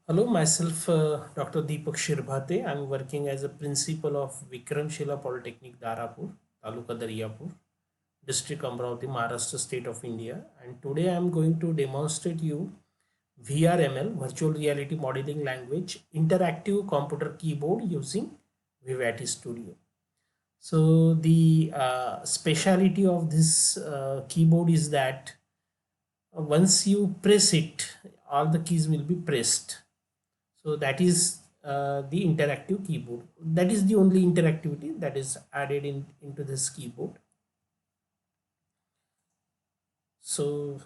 Hello, myself Dr. Deepak Shirbhate. I'm working as a principal of Vikramshila Polytechnic, Darapur, Taluka Daryapur, District Amravati, Maharashtra State of India. And today I'm going to demonstrate you VRML, Virtual Reality Modeling Language, interactive computer keyboard using Vivati Studio. So the speciality of this keyboard is that once you press it, all the keys will be pressed. So that is the interactive keyboard. That is the only interactivity that is added into this keyboard. So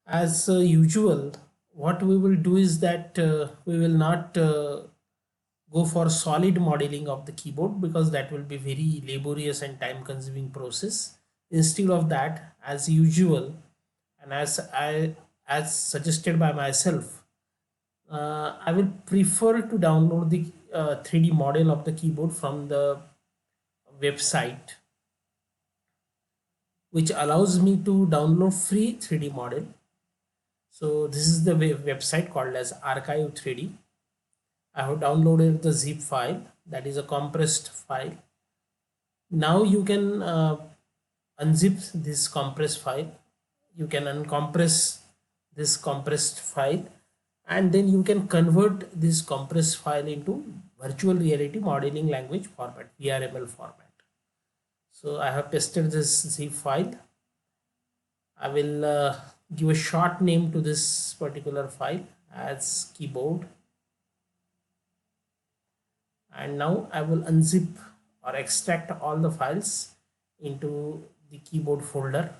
as usual, what we will do is that we will not go for solid modeling of the keyboard because that will be very laborious and time consuming process. Instead of that, as usual, and as suggested by myself, I will prefer to download the 3D model of the keyboard from the website, which allows me to download free 3D model. So this is the website called as Archive 3D. I have downloaded the zip file, that is a compressed file. Now you can unzip this compressed file. You can uncompress this compressed file, and then you can convert this compressed file into virtual reality modeling language format, VRML format. So I have pasted this zip file. I will give a short name to this particular file as keyboard, and now I will unzip or extract all the files into the keyboard folder.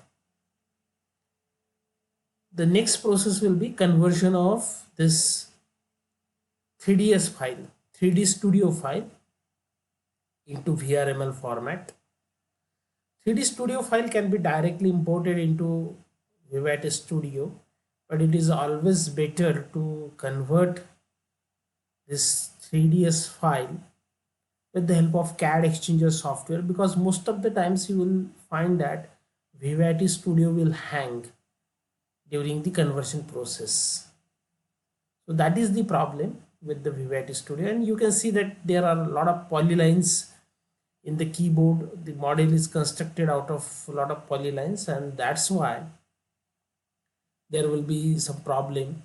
The next process will be conversion of this 3ds file, 3D Studio file into VRML format. 3D Studio file can be directly imported into Vivati Studio, but it is always better to convert this 3ds file with the help of CAD exchanger software, because most of the times you will find that Vivati Studio will hang during the conversion process. So that is the problem with the Vivati Studio, and you can see that there are a lot of polylines in the keyboard. The model is constructed out of a lot of polylines, and that's why there will be some problem,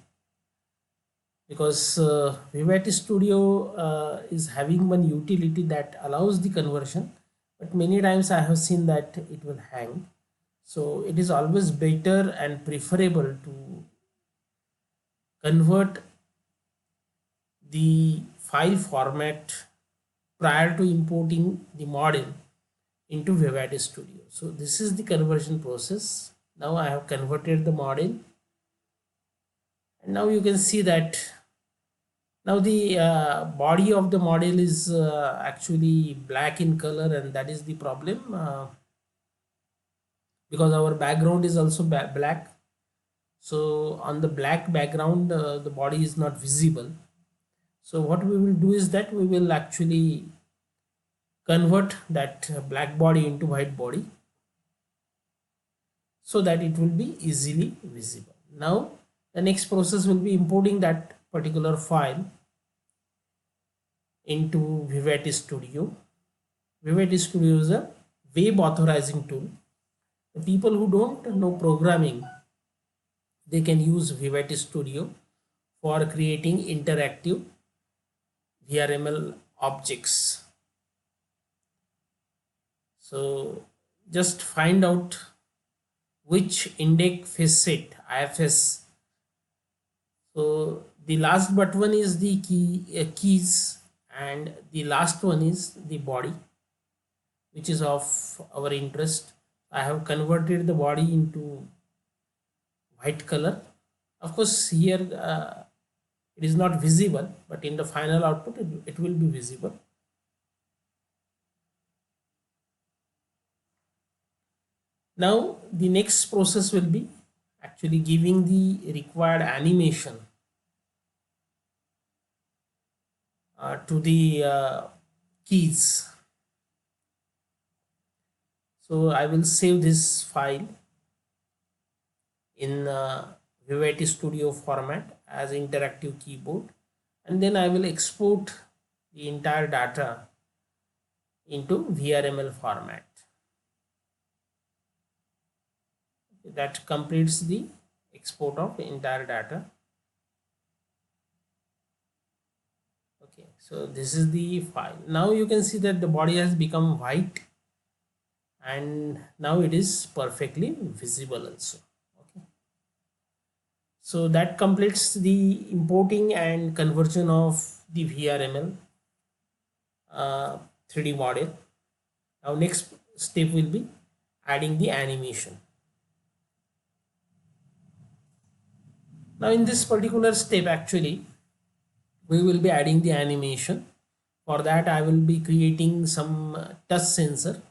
because Vivati Studio is having one utility that allows the conversion, but many times I have seen that it will hang. So it is always better and preferable to convert the file format prior to importing the model into Vivati Studio. So this is the conversion process. Now I have converted the model, and now you can see that now the body of the model is actually black in color, and that is the problem, because our background is also black. So on the black background, the body is not visible. So what we will do is that we will actually convert that black body into white body so that it will be easily visible. Now the next process will be importing that particular file into Vivati Studio. Vivati Studio is a web authorizing tool. The people who don't know programming, they can use Vivati Studio for creating interactive VRML objects. So just find out which index facet IFS. So the last but one is the keys, and the last one is the body, which is of our interest. I have converted the body into white color. Of course here it is not visible, but in the final output it will be visible. Now the next process will be actually giving the required animation to the keys. So I will save this file in Vivity Studio format as interactive keyboard, and then I will export the entire data into VRML format. That completes the export of the entire data. Okay, so this is the file. Now you can see that the body has become white, and now it is perfectly visible also. Okay, so that completes the importing and conversion of the VRML 3D model. Now next step will be adding the animation. Now in this particular step, actually we will be adding the animation. For that I will be creating some touch sensor.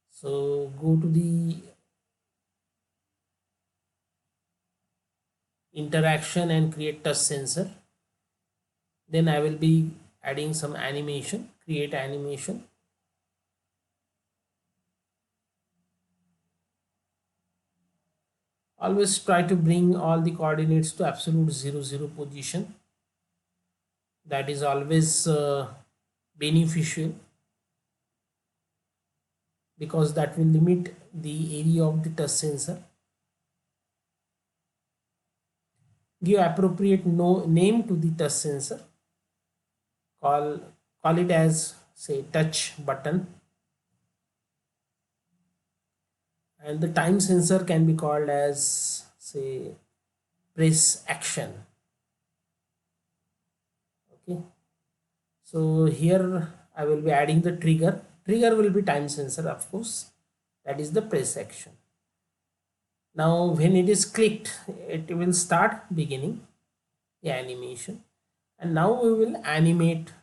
So go to the interaction and create touch sensor. Then I will be adding some animation, create animation. Always try to bring all the coordinates to absolute 0 position. That is always beneficial, because that will limit the area of the touch sensor. Give appropriate name to the touch sensor. Call it as, say, touch button, and the time sensor can be called as, say, press action. Okay, so here I will be adding the trigger will be time sensor, of course, that is the press action. Now when it is clicked, it will start beginning the animation, and now we will animate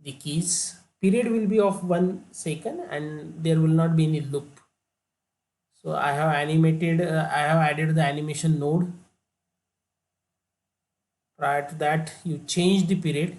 the keys. Period will be of 1 second, and there will not be any loop. So I have added the animation node. Prior to that, you change the period.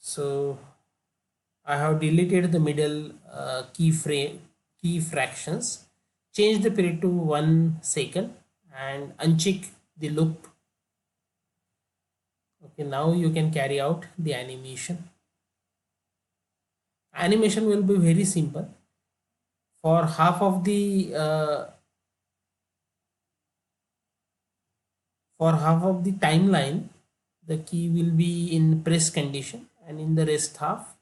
So I have deleted the middle key fractions, change the period to 1 second, and uncheck the loop. Okay, now you can carry out the animation. Animation will be very simple. For half of the timeline, the key will be in press condition, and in the rest half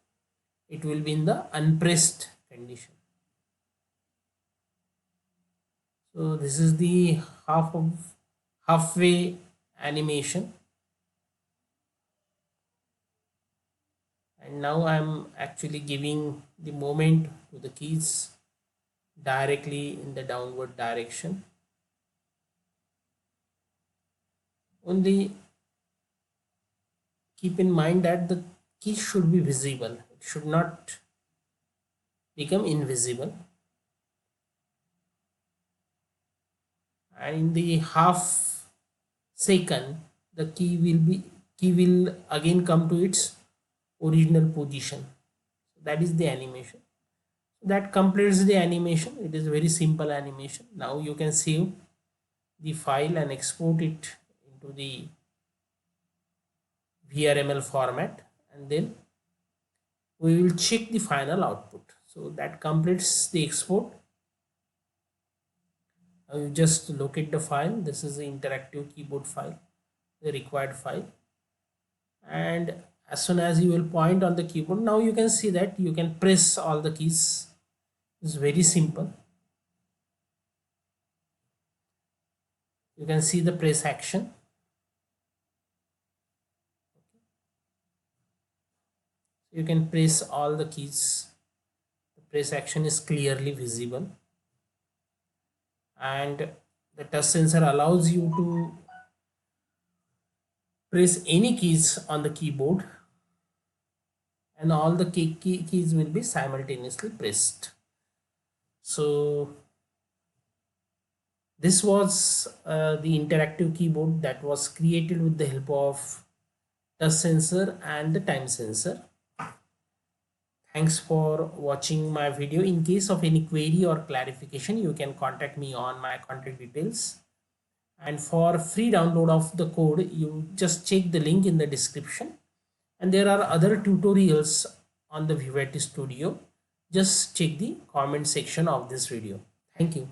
it will be in the unpressed condition. So this is the halfway animation, and now I'm actually giving the movement to the keys directly in the downward direction. Only keep in mind that the key should be visible, it should not become invisible. And in the half second, the key will again come to its original position. That is the animation. That completes the animation. It is very simple animation. Now you can save the file and export it into the VRML format, and then we will check the final output. So that completes the export. Now you just locate the file. This is the interactive keyboard file, the required file, and as soon as you will point on the keyboard, now you can see that you can press all the keys. It's very simple. You can see the press action. You can press all the keys. The press action is clearly visible, and the touch sensor allows you to press any keys on the keyboard, and all the keys will be simultaneously pressed. So This was the interactive keyboard that was created with the help of touch sensor and the time sensor. Thanks for watching my video. In case of any query or clarification, you can contact me on my contact details. And for free download of the code, you just check the link in the description. And there are other tutorials on the Vivety Studio. Just check the comment section of this video. Thank you.